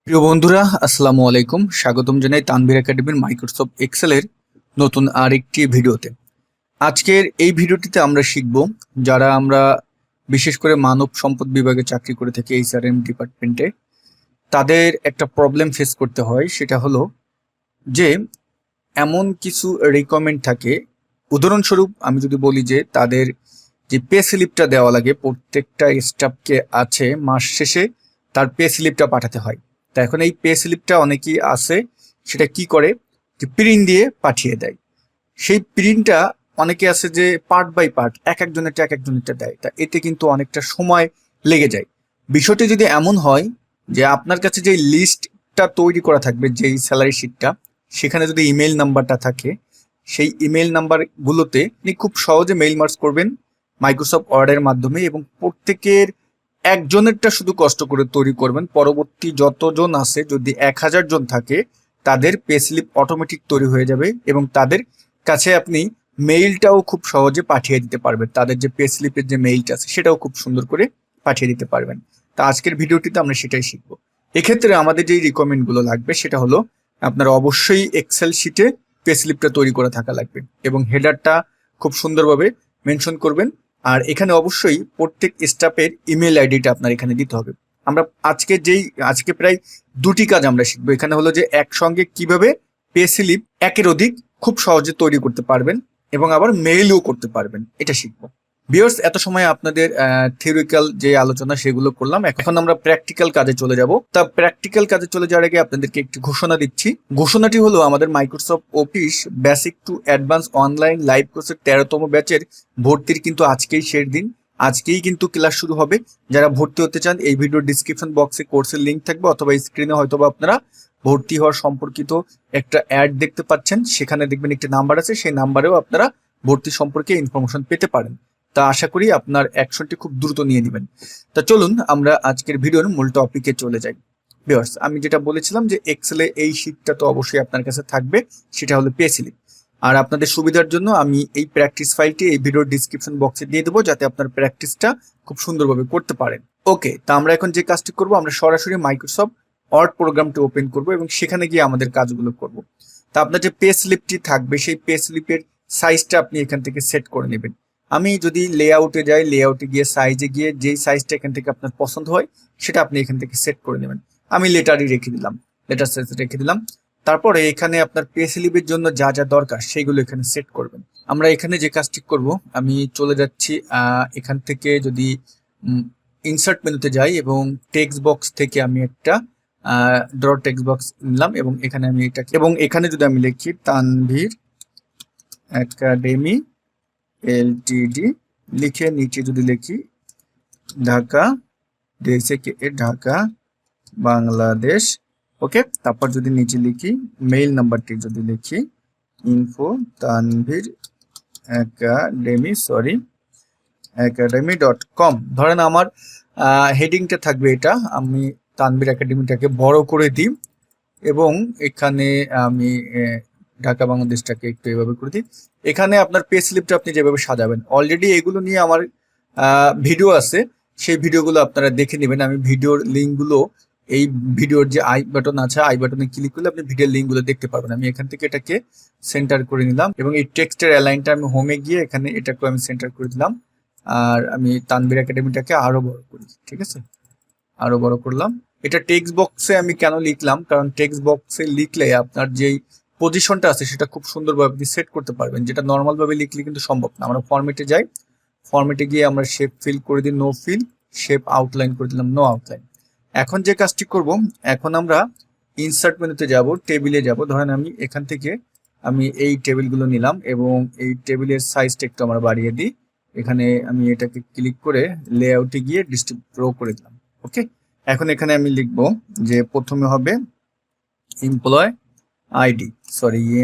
প্রিয় বন্ধুরা, আসসালামু আলাইকুম। স্বাগতম জানাই তানভীর একাডেমির মাইক্রোসফট এক্সেলের নতুন আরেকটি ভিডিওতে। আজকের এই ভিডিওটিতে আমরা শিখব, যারা আমরা বিশেষ করে মানব সম্পদ বিভাগে চাকরি করে থাকি, এইচআরএম ডিপার্টমেন্টে, তাদের একটা প্রবলেম ফেস করতে হয়। সেটা হলো যে এমন কিছু রিকমেন্ড থাকে। উদাহরণস্বরূপ আমি যদি বলি যে তাদের যে পে স্লিপটা দেওয়া লাগে প্রত্যেকটা স্টাফকে আছে, মাস শেষে তার পে স্লিপটা পাঠাতে হয়। তা এখন এই পে স্লিপটা অনেকেই আছে, সেটা কি করে যে প্রিন্ট দিয়ে পাঠিয়ে দেয়। সেই প্রিন্টটা অনেকে আছে যে পার্ট বাই পার্ট এক একজনেরটা দেয়। তা এতে কিন্তু অনেকটা সময় লেগে যায়। বিষয়টি যদি এমন হয় যে আপনার কাছে যে লিস্টটা তৈরি করা থাকবে, যেই স্যালারি শিটটা, সেখানে যদি ইমেল নাম্বারটা থাকে, সেই ইমেল নাম্বারগুলোতে আপনি খুব সহজে মেইল মার্জ করবেন মাইক্রোসফট ওয়ার্ডের মাধ্যমে, এবং প্রত্যেকের একজনেরটা শুধু কষ্ট করে তৈরি করবেন। পরবর্তী যতজন আছে, যদি 1000 জন থাকে, তাদের পে স্লিপ অটোমেটিক তৈরি হয়ে যাবে এবং তাদের কাছে আপনি মেইলটাও খুব সহজে পাঠিয়ে দিতে পারবেন। তাদের যে পে স্লিপের যে মেইলটা আছে সেটাও খুব সুন্দর করে পাঠিয়ে দিতে পারবেন। তা আজকের ভিডিওটিতে আমরা সেটাই শিখবো। এক্ষেত্রে আমাদের যেই রিকমেন্ডগুলো লাগবে সেটা হলো, আপনার অবশ্যই এক্সেল শিটে পে স্লিপটা তৈরি করে থাকা লাগবে এবং হেডারটা খুব সুন্দরভাবে মেনশন করবেন। আর এখানে অবশ্যই প্রত্যেক স্টাফের ইমেল আইডিটা আপনার এখানে দিতে হবে। আমরা আজকে প্রায় দুটি কাজ আমরা শিখবো। এখানে হলো যে একসঙ্গে কিভাবে পে স্লিপ একের অধিক খুব সহজে তৈরি করতে পারবেন এবং আবার মেইলও করতে পারবেন, এটা শিখবো। ভিউয়ার্স, এত সময় আপনাদের থিওরিক্যাল যে আলোচনা সেগুলো করলাম। এখন আমরা প্র্যাকটিক্যাল কাজে চলে যাব। তা প্র্যাকটিক্যাল কাজে চলে যাওয়ার আগে আপনাদেরকে একটি ঘোষণা দিচ্ছি। ঘোষণাটি হলো, আমাদের Microsoft office basic to advance online live কোর্সের 13তম ব্যাচের ভর্তির কিন্তু আজকেই শেষ দিন। আজকেই কিন্তু ক্লাস শুরু হবে। যারা ভর্তি হতে চান, এই ভিডিওর ডিসক্রিপশন বক্সে কোর্সের লিঙ্ক থাকবে, অথবা স্ক্রিনে হয়তোবা আপনারা ভর্তি হওয়ার সম্পর্কিত একটা অ্যাড দেখতে পাচ্ছেন। সেখানে দেখবেন একটি নাম্বার আছে, সেই নাম্বারেও আপনারা ভর্তি সম্পর্কে ইনফরমেশন পেতে পারেন। তা আশা করি আপনার অ্যাকশনটি খুব দ্রুত নিয়ে নেবেন। তা চলুন আমরা আজকের ভিডিওর মূল টপিকে চলে যাই। ভিউয়ার্স, আমি যেটা বলেছিলাম যে এক্সেলে এই শীটটা তো অবশ্যই আপনার কাছে থাকবে, সেটা হলো পে স্লিপ। আর আপনাদের সুবিধার জন্য আমি এই প্র্যাকটিস ফাইলটি এই ভিডিওর ডিসক্রিপশন বক্সে দিয়ে দেবো, যাতে আপনার প্র্যাকটিসটা খুব সুন্দরভাবে করতে পারেন। ওকে, তা আমরা এখন যে কাজটি করব, আমরা সরাসরি মাইক্রোসফট ওয়ার্ড প্রোগ্রামটি ওপেন করব এবং সেখানে গিয়ে আমাদের কাজগুলো করব। তা আপনার যে পে স্লিপটি থাকবে, সেই পে স্লিপের সাইজটা আপনি এখান থেকে সেট করে নেবেন। আমি যদি লেআউটে যাই, লেআউটে গিয়ে সাইজে গিয়ে যেই সাইজটা এখান থেকে আপনার পছন্দ হয় সেটা আপনি এখান থেকে সেট করে নেবেন। আমি লেটারই রেখে দিলাম, লেটার সাইজ রেখে দিলাম। তারপরে এখানে আপনার পে স্লিপের জন্য যা যা দরকার সেইগুলো এখানে সেট করবেন। আমরা এখানে যে কাজটি করব, আমি চলে যাচ্ছি এখান থেকে, যদি ইনসার্ট মেনুতে যাই এবং টেক্সট বক্স থেকে আমি একটা ড্র টেক্সট বক্স নিলাম এবং এখানে আমি এটাকে, এবং এখানে যদি আমি লিখি তানভীর একাডেমি এলটিডি লিখে নিচে যদি লিখি ঢাকা, ঢাকা বাংলাদেশ, ওকে। তারপর যদি নিচে লিখি মেইল নাম্বারটি যদি লিখি ইনফো তানভীর একাডেমি.com। ধরেন আমার হেডিংটা থাকবে এটা, আমি তানভীর একাডেমিটাকে বড় করে দিই এবং এখানে আমি ঢাকা বাংলাদেশটাকে একটু এভাবে করে দিই। এখানে আপনার পে স্লিপটা আপনি যেভাবে সাজাবেন, অলরেডি এগুলো নিয়ে আমার ভিডিও আছে, সেই ভিডিওগুলো আপনারা দেখে নেবেন। আমি ভিডিওর লিঙ্কগুলো, এই ভিডিওর যে আই বাটন আছে, আই বাটনে ক্লিক করলে আপনি ভিডিওর লিঙ্কগুলো দেখতে পারবেন। আমি এখান থেকে এটাকে সেন্টার করে নিলাম এবং এই টেক্সটের অ্যালাইনটা আমি হোমে গিয়ে এখানে এটাকে আমি সেন্টার করে দিলাম। আর আমি তানভীর একাডেমিটাকে আরো বড় করি, ঠিক আছে, আরো বড় করলাম। এটা টেক্সট বক্সে আমি কেন লিখলাম, কারণ টেক্সট বক্সে লিখলে আপনার যেই পজিশনটা আছে সেটা খুব সুন্দরভাবে আপনি সেট করতে পারবেন, যেটা নর্মাল ভাবে লিখলে কিন্তু সম্ভব না। আমরা ফরম্যাটে যাই, ফরম্যাটে গিয়ে আমরা শেপ ফিল করে দিই নো ফিল, শেপ আউটলাইন করে দিলাম নো আউটলাইন। এখন যে কাজটি করব, এখন আমরা ইনসার্ট মেনুতে যাব, টেবিলে যাব। ধরেন আমি এখান থেকে আমি এই টেবিলগুলো নিলাম এবং এই টেবিলের সাইজটা একটু আমরা বাড়িয়ে দিই। এখানে আমি এটাকে ক্লিক করে লেআউটে গিয়ে ডিস্ট্রিবিউট রো করে দিলাম, ওকে। এখন এখানে আমি লিখব যে প্রথমে হবে এমপ্লয় আইডি,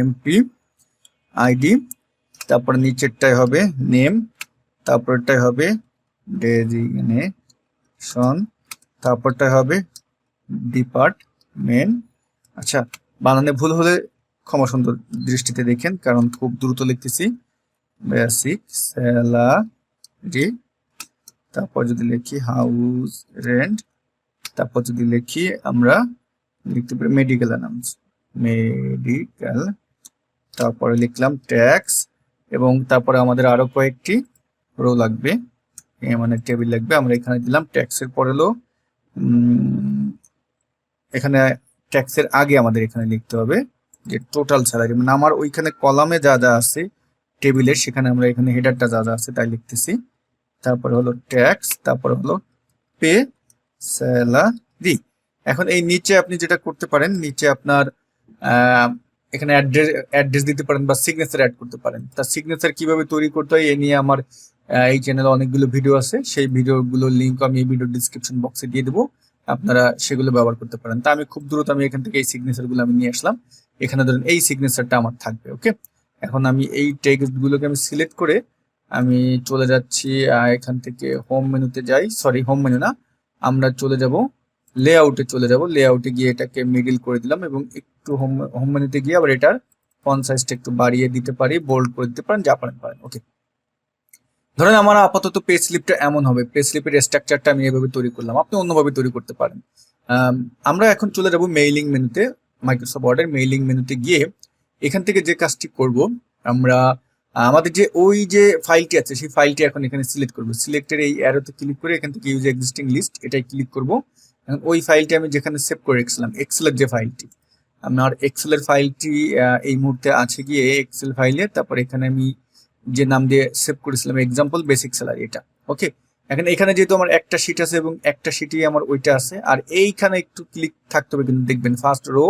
এমপি আইডি, তারপর নিচেরটাই হবে নেম, তারপরটাই হবে ডেজিগনেশন, তারপরটাই হবে ডিপার্টমেন্ট। আচ্ছা, বানানে ভুল হলে ক্ষমা সুন্দর দৃষ্টিতে দেখেন, কারণ খুব দ্রুত লিখতেছি। বেসিক স্যালারি, তারপর যদি লিখি হাউস রেন্ট, তারপর যদি লিখি আমরা লিখতে পারি মেডিকেল অ্যানাউন্স, মেডিকেল, তারপরে লিখলাম ট্যাক্স, এবং তারপরে আমাদের আরো কয়েকটি রো লাগবে, মানে টেবিল লাগবে। আমরা এখানে দিলাম ট্যাক্সের পরে হলো এখানে ট্যাক্সের আগে আমাদের এখানে লিখতে হবে যে টোটাল স্যালারি, মানে আমার ওইখানে কলামে যা যা আছে টেবিলের, সেখানে আমরা এখানে হেডারটা যা যা আছে তাই লিখতেছি। তারপরে হলো ট্যাক্স, তারপরে হলো পে স্যালারি। এখন এই নিচে আপনি যেটা করতে পারেন, নিচে আপনার এখানে অ্যাড্রেস দিতে পারেন বা সিগনেচার অ্যাড করতে পারেন। তার সিগনেচার কিভাবে তৈরি করতে হয় এ নিয়ে আমার এই চ্যানেলে অনেকগুলো ভিডিও আছে, সেই ভিডিওগুলোর লিঙ্ক আমি এই ভিডিও ডিসক্রিপশন বক্সে দিয়ে দেবো, আপনারা সেগুলো ব্যবহার করতে পারেন। তা আমি খুব দ্রুত আমি এখান থেকে এই সিগনেচার গুলো আমি নিয়ে আসলাম, এখানে ধরেন এই সিগনেচারটা আমার থাকবে। ওকে, এখন আমি এই টেক্সট গুলোকে আমি সিলেক্ট করে আমি চলে যাচ্ছি এখান থেকে হোম মেনুতে যাই, সরি হোম মেনু না, আমরা চলে যাব লেআউটে, চলে যাব লেআউটে গিয়ে এটাকে মিডল করে দিলাম, এবং একটু হোম মেনুতে গিয়ে আবার এটার ফন্ট সাইজটা একটু বাড়িয়ে দিতে পারি, বোল্ড করে দিতে পারেন, যা পারেন পারেন। ওকে, ধরেন আমার আপাতত পে স্লিপটা এমন হবে, পে স্লিপের স্ট্রাকচারটা আমি এভাবে তৈরি করলাম, আপনি অন্যভাবে তৈরি করতে পারেন। আমরা এখন চলে যাব মেইলিং মেনুতে, মাইক্রোসফট ওয়ার্ডের মেইলিং মেনুতে গিয়ে এখান থেকে যে কাজটি করব, আমরা আমাদের যে ওই যে ফাইলটি আছে সেই ফাইলটি এখন এখানে সিলেক্ট করব, সিলেক্টের এই অ্যারোতে ক্লিক করে এখান থেকে ইউজ এক্সিস্টিং লিস্ট এটাই ক্লিক করব। ওই ফাইলটি আমি যেখানে সেভ করে রেখেছিলাম এক্সেলের যে ফাইলটি, আমার এক্সেলের ফাইলটি এই মুহূর্তে আছে গিয়ে এক্সেল ফাইলে, তারপর এখানে আমি যে নাম দিয়ে সেভ করেছিলাম এক্সাম্পল বেসিক স্যালারি, এটা। ওকে, এখন এখানে যেহেতু আমার একটা শিট আছে এবং একটা শিটই আমার ওইটা আছে, আর এইখানে একটু ক্লিক থাকতে হবে, কিন্তু দেখবেন first row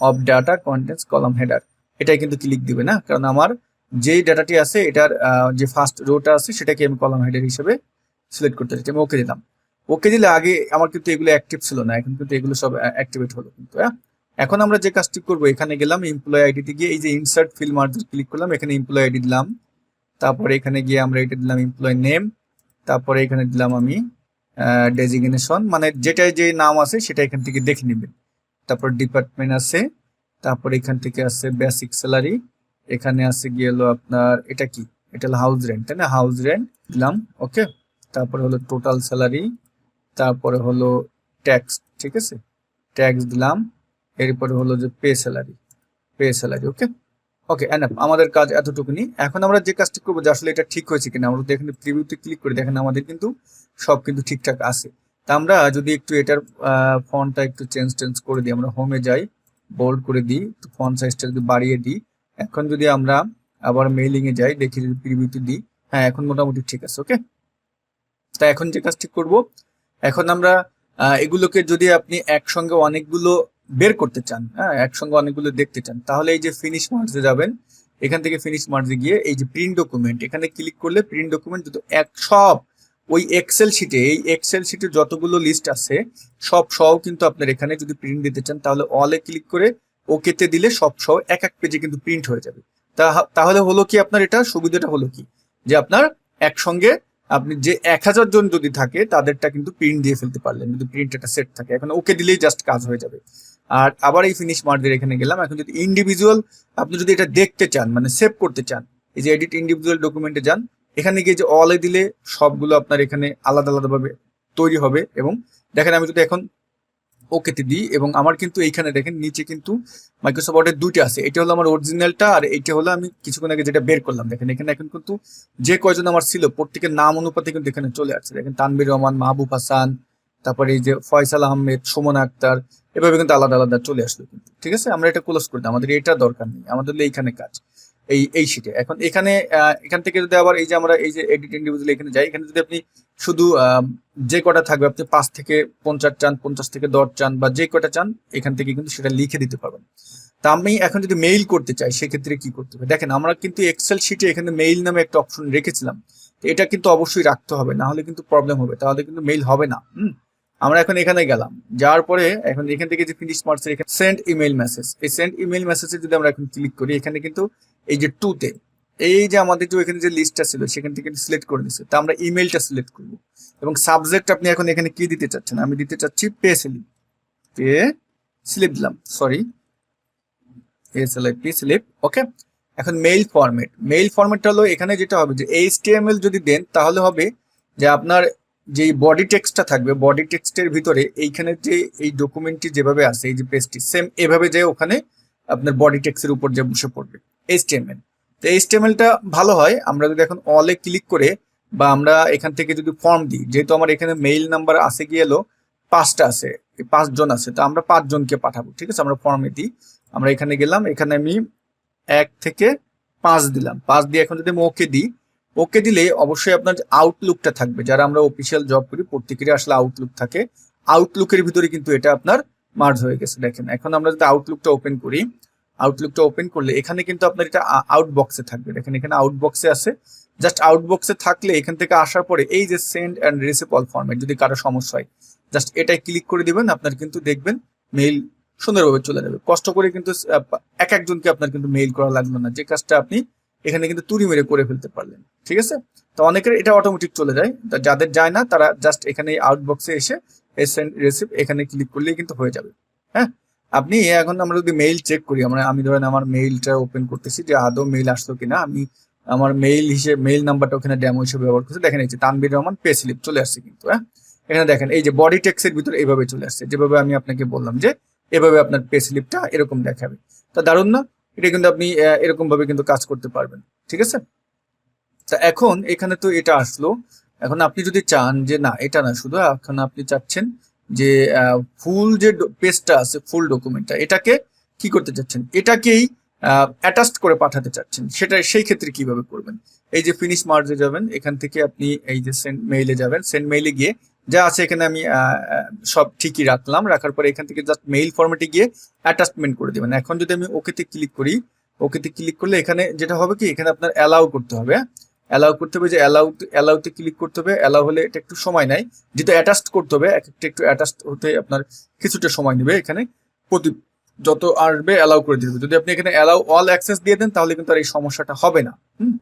of data contents column header, এটাই কিন্তু ক্লিক দিবে না, কারণ আমার যেই ডাটাটি আছে এটার যে ফার্স্ট রোটা আছে সেটাকে আমি কলাম হেডার হিসেবে সিলেক্ট করতে চাচ্ছি। আমি ওকে দিলাম, ওকে দিলে আগে আমার কিন্তু এগুলো অ্যাক্টিভ ছিল না, এখন কিন্তু এগুলো সব অ্যাক্টিভেট হলো কিন্তু। এখন আমরা যে কাজটি করবো, এখানে গেলাম এমপ্লয়ি আইডিতে গিয়ে এই যে ইনসার্ট ফিল্ড মার্জার ক্লিক করলাম, এখানে এমপ্লয়ি আইডি দিলাম, তারপরে এখানে গিয়ে আমরা এটা দিলাম এমপ্লয়ি নেম, তারপরে এখানে দিলাম আমি ডেজিগনেশন, মানে যেটাই যে নাম আছে সেটা এখান থেকে দেখে নেবেন। তারপর ডিপার্টমেন্ট আছে, তারপর এখান থেকে আছে বেসিক স্যালারি, এখানে আছে গিয়ে হলো আপনার এটা কি, এটা হলো হাউস রেন্ট, তাই না, হাউস রেন্ট দিলাম। ওকে, তারপরে হলো টোটাল স্যালারি, তারপরে হলো ট্যাক্স, ঠিক আছে, ট্যাক্স দিলাম, এরপরে হলো যে পে স্যালারি, পে স্যালারি। ওকে ওকে, এনাফ, আমাদের কাজ এতটুকুনি। এখন আমরা যে কাজটি করবো যে আসলে এটা ঠিক হয়েছে কিনা, আমরা এখানে প্রিভিউতে ক্লিক করে দেখেন আমাদের কিন্তু সব কিন্তু ঠিকঠাক আছে। তা আমরা যদি একটু এটার ফন্টটা একটু চেঞ্জ করে দিই, আমরা হোমে যাই, বোল্ড করে দিই, ফন্ট সাইজটা যদি বাড়িয়ে দিই, এখন যদি আমরা আবার মেইলিং এ যাই, দেখি যদি প্রিভিউতে দিই, হ্যাঁ এখন মোটামুটি ঠিক আছে। ওকে, তা এখন যে কাজটি করব, এখন আমরা এগুলোকে যদি আপনি একসঙ্গে অনেকগুলো বের করতে চান, হ্যাঁ একসঙ্গে অনেকগুলো দেখতে চান, তাহলে এই যে ফিনিশ মার্জে যাবেন, এখান থেকে ফিনিশ মার্জে গিয়ে এই যে প্রিন্ট ডকুমেন্ট, এখানে ক্লিক করলে প্রিন্ট ডকুমেন্ট যত এক সব ওই এক্সেল শিটে, এই এক্সেল শিটে যতগুলো লিস্ট আছে সব সহ কিন্তু আপনার এখানে যদি প্রিন্ট দিতে চান, তাহলে অলে ক্লিক করে ওকেতে দিলে সব সহ এক এক পেজে কিন্তু প্রিন্ট হয়ে যাবে। তাহলে হলো কি আপনার এটা সুবিধাটা হলো কি, যে আপনার একসঙ্গে আপনি যে 1000 জন যদি থাকে তাদেরটা কিন্তু প্রিন্ট দিয়ে ফেলতে পারলেন, যদি প্রিন্ট একটা সেট থাকে, এখন ওকে দিলেই জাস্ট কাজ হয়ে যাবে। আর আবার এই ফিনিশ মার্কের এখানে গেলাম, এখন যদি ইন্ডিভিজুয়াল আপনি যদি এটা দেখতে চান, মানে সেভ করতে চান, এই যে এডিট ইন্ডিভিজুয়াল ডকুমেন্টে যান, এখানে গিয়ে যে অলে দিলে সবগুলো আপনার এখানে আলাদা আলাদাভাবে তৈরি হবে। এবং দেখেন আমি যদি এখন ওকেতে দিই, এবং আমার কিন্তু এইখানে দেখেন নিচে কিন্তু মাইক্রোসফট ওয়ার্ডের দুইটা আছে, এটা হলো আমার অরিজিনালটা আর এইটা হলো আমি কিছুক্ষণ আগে যেটা বের করলাম। দেখেন এখানে এখন কিন্তু যে কয়জন আমার ছিল প্রত্যেকের নাম অনুপাতে কিন্তু এখানে চলে আসছে। দেখেন তানভীর রহমান, মাহবুব হাসান, তারপরে এই যে ফয়সাল আহমেদ, সুমন আক্তার, এভাবে কিন্তু আলাদা আলাদা চলে আসলো কিন্তু। ঠিক আছে, আমরা এটা ক্লোজ করে দিই, আমাদের এটা দরকার নেই, আমাদের এইখানে কাজ এই শিটে। এখন এখানে এখান থেকে যদি আবার এই যে আমরা এই যে এডিট ইন্ডিভিজুয়াল এখানে যাই, এখানে যদি আপনি শুধু যে কটা থাকবে, আপনি 5 থেকে 50 চান, 50 থেকে 10 চান, বা যে কটা চান এখান থেকে কিন্তু সেটা লিখে দিতে পারবেন। তা আমি এখন যদি মেইল করতে চাই সেক্ষেত্রে কি করতে হবে, দেখেন আমরা কিন্তু এক্সেল শিটে এখানে মেইল নামে একটা অপশন রেখেছিলাম, তো এটা কিন্তু অবশ্যই রাখতে হবে, না হলে কিন্তু প্রবলেম হবে, তাহলে কিন্তু মেইল হবে না। আমরা এখন এখানে গেলাম, যাওয়ার পরে এখন এখান থেকে যে ফিনিশ মার্কস এখানে সেন্ড ইমেইল মেসেজ, এই সেন্ড ইমেইল মেসেজে যদি আমরা এখন ক্লিক করি, এখানে কিন্তু এই যে টুতে এই যে আমাদের যে এখানে যে লিস্টটা ছিল সেখান থেকে সিলেক্ট করে নিচ্ছে, তা আমরা ইমেইলটা সিলেক্ট করব। এবং সাবজেক্ট আপনি এখন এখানে কি দিতে চাচ্ছেন, আমি দিতে চাচ্ছি পে স্লিপ, পে স্লিপ দিলাম, সরি পে স্লিপ। ওকে, এখন মেইল ফরম্যাট, মেইল ফরম্যাটটা হলো এখানে যেটা হবে যে HTML যদি দেন তাহলে হবে যে আপনার যেই বডি টেক্সটটা থাকবে, বডি টেক্সটের ভিতরে এইখানে যে এই ডকুমেন্টটি যেভাবে আছে, এই যে পেজটি সেম এভাবে যে ওখানে আপনার বডি টেক্সটের উপর যে বসে পড়বে এইচটিএমএল। তো এইচটিএমএলটা ভালো হয় আমরা যদি এখন অলে ক্লিক করে বা আমরা এখান থেকে যদি ফর্ম দিই, যেহেতু আমার এখানে মেইল নাম্বার আছে গিয়ে এলো 5টা আছে, 5 জন আছে, তো আমরা 5 জনকে পাঠাবো। ঠিক আছে, আমরা ফর্মে দিই, আমরা এখানে গেলাম, এখানে আমি 1 থেকে 5 দিলাম, 5 দিয়ে এখন যদি আমি ওকে দিই, ওকে দিলে অবশ্যই আপনার আউটলুকটা থাকবে, যারা আমরা অফিসিয়াল জব করি প্রত্যেকেরই আসলে আউটলুক থাকে, আউটলুকের ভিতরে কিন্তু এটা আপনার মার্জ হয়ে গেছে। দেখেন এখন আমরা যদি আউটলুকটা ওপেন করি, আউটলুকটা ওপেন করলে এখানে কিন্তু আপনার এটা আউটবক্সে থাকবে। দেখেন এখানে আউটবক্সে আছে, জাস্ট আউটবক্সে থাকলে এখান থেকে আসার পরে এই যে send and receive all format, যদি কারো সমস্যা হয় জাস্ট এটাই ক্লিক করে দিবেন, আপনার কিন্তু দেখবেন মেইল সুন্দরভাবে চলে যাবে। কষ্ট করে কিন্তু এক একজনকে আপনার কিন্তু মেইল করা লাগলো না, যে কাজটা আপনি এখানে কিন্তু তুড়ি মেরে করে ফেলতে পারলেন। ঠিক আছে, তো অনেকের এটা অটোমেটিক চলে যায়, যাদের যায় না তারা জাস্ট এখানে আউটবক্সে এসে সেন্ড রিসিভ এখানে ক্লিক করলেই কিন্তু হয়ে যাবে। হ্যাঁ, আপনি এখন আমরা যদি মেইল চেক করি, আমি ধরেন আমার মেইলটা ওপেন করতেছি যে আদৌ মেইল আসলো কিনা, আমি আমার মেইল হিসেবে মেইল নাম্বারটা ওখানে ডেমো হিসেবে ব্যবহার করছি। দেখেন এই যে তানভীর রহমান পে স্লিপ চলে আসছে কিন্তু। হ্যাঁ, এখানে দেখেন এই যে বডি টেক্সের ভিতরে এইভাবে চলে আসছে, যেভাবে আমি আপনাকে বললাম যে এভাবে আপনার পে স্লিপটা এরকম দেখাবে। তা দারুণ না? এটা কিন্তু আপনি এরকম ভাবে কিন্তু কাজ করতে পারবেন। ঠিক আছে, তা এখন এখানে তো এটা আসলো, এখন আপনি যদি চান যে না এটা না, শুধু এখন আপনি চাচ্ছেন যে ফুল যে পেজটা আছে, ফুল ডকুমেন্টটা, এটাকে কি করতে চাচ্ছেন, এটাকেই অ্যাটাচড করে পাঠাতে চাচ্ছেন, সেটা সেই ক্ষেত্রে কিভাবে করবেন? এই যে ফিনিশ মার্জে যাবেন, এখান থেকে আপনি এই যে সেন্ড মেইলে যাবেন, সেন্ড মেইলে গিয়ে যা আছে এখানে আমি সব ঠিকই রাখলাম, রাখার পরে এখান থেকে জাস্ট মেইল ফরম্যাটে গিয়ে অ্যাটাচমেন্ট করে দেবেন। এখন যদি আমি ওকেতে ক্লিক করি, ওকেতে ক্লিক করলে এখানে যেটা হবে কি, এখানে আপনার অ্যালাউ করতে হবে, অ্যালাউ করতে হবে, যে অ্যালাউতে ক্লিক করতে হবে। অ্যালাউ হলে এটা একটু সময় নেয়, যেহেতু অ্যাটাচড করতে হবে, একটু অ্যাটাচড হতে আপনার কিছুটা সময় নেবে। এখানে প্রতি যত আসবে অ্যালাউ করে দিবে। যদি আপনি এখানে অ্যালাউ অল অ্যাক্সেস দিয়ে দেন তাহলে কিন্তু আর এই সমস্যাটা হবে না।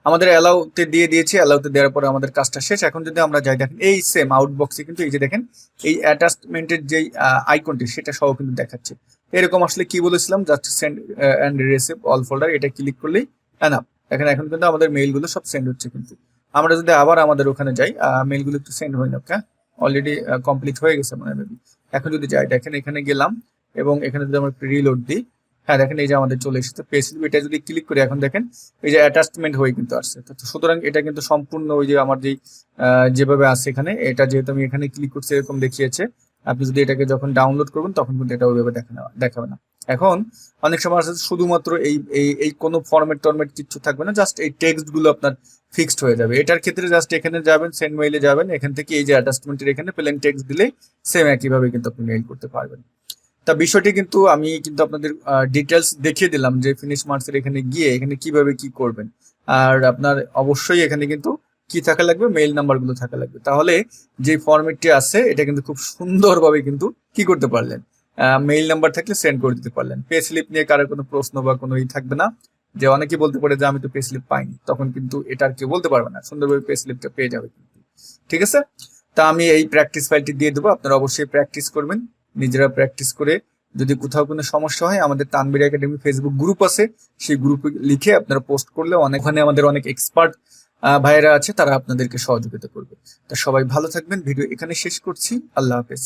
আমাদের অ্যালাউতে দিয়ে দিয়েছি, অ্যালাউতে দেওয়ার পরে আমাদের কাজটা শেষ। এখন যদি আমরা যাই, দেখেন এই সেম আউটবক্সে কিন্তু এই যে দেখেন এই অ্যাটাচমেন্টের যেই আইকনটি সেটা সহ কিন্তু দেখাচ্ছে। এরকম আসলে কি বলেছিলাম, just send and receive all folder, এটা ক্লিক করলেই এনাফ। দেখেন এখন কিন্তু আমাদের মেইলগুলো সব সেন্ড হচ্ছে। কিন্তু আমরা যদি আবার আমাদের ওখানে যাই, মেইলগুলো একটু সেন্ড হয়ে যাক, হ্যাঁ অলরেডি কমপ্লিট হয়ে গেছে মনে হয়। এখন যদি যাই, দেখেন এখানে গেলাম এবং এখানে যদি আমরা রিলোড দিই, হ্যাঁ দেখেন এই যে আমাদের চলে এসেছে পেজ। এটা যদি ক্লিক করি, এখন দেখেন এই যে অ্যাটাচমেন্ট হয়ে কিন্তু আসছে। তো সুতরাং এটা কিন্তু সম্পূর্ণ ওই যে আমার যেই যেভাবে আছে এখানে, এটা যেহেতু আমি এখানে ক্লিক করছি এরকম দেখিয়েছে। আপনি যদি এটাকে যখন ডাউনলোড করবেন তখন কিন্তু এটা ওইভাবে দেখাবে না। এখন অনেক সময় আছে শুধুমাত্র এই এই এই কোনো ফরম্যাট কিছু থাকবে না, জাস্ট এই টেক্সট গুলো আপনার ফিক্সড হয়ে যাবে। এটার ক্ষেত্রে জাস্ট এখানে যাবেন, সেন্ড মেইলে যাবেন, এখান থেকে এই যে অ্যাটাচমেন্টের এখানে প্লেন টেক্সট দিলে সেম একইভাবে কিন্তু আপনি মেইল করতে পারবেন। তা বিষয়টি কিন্তু আমি কিন্তু আপনাদের ডিটেলস দেখিয়ে দিলাম যে ফিনিশ মার্কসের এখানে গিয়ে এখানে কিভাবে কি করবেন। আর আপনার অবশ্যই এখানে কিন্তু কি থাকা লাগবে, মেইল নাম্বারগুলো থাকা লাগবে। তাহলে যে ফরম্যাটটি আছে এটা কিন্তু খুব সুন্দরভাবে কিন্তু কি করতে পারলেন, মেইল নাম্বার থাকলে সেন্ড করে দিতে পারলেন। পে স্লিপ নিয়ে কারোর কোনো প্রশ্ন বা কোনো থাকবে না, যে অনেকেই বলতে পারে যে আমি তো পে স্লিপ পাইনি, তখন কিন্তু এটা আর কেউ বলতে পারবে না, সুন্দরভাবে পে স্লিপটা পেয়ে যাবে কিন্তু। ঠিক আছে, তা আমি এই প্র্যাকটিস ফাইলটি দিয়ে দেবো, আপনারা অবশ্যই প্র্যাকটিস করবেন, নিজেরা প্র্যাকটিস করে যদি কোথাও কোনো সমস্যা হয় আমাদের তানভীর একাডেমি ফেসবুক গ্রুপ আছে, সেই গ্রুপে লিখে আপনারা পোস্ট করলে ওখানে আমাদের অনেক এক্সপার্ট ভাইয়েরা আছে, তারা আপনাদেরকে সহযোগিতা করবে। তা সবাই ভালো থাকবেন, ভিডিও এখানে শেষ করছি, আল্লাহ হাফেজ।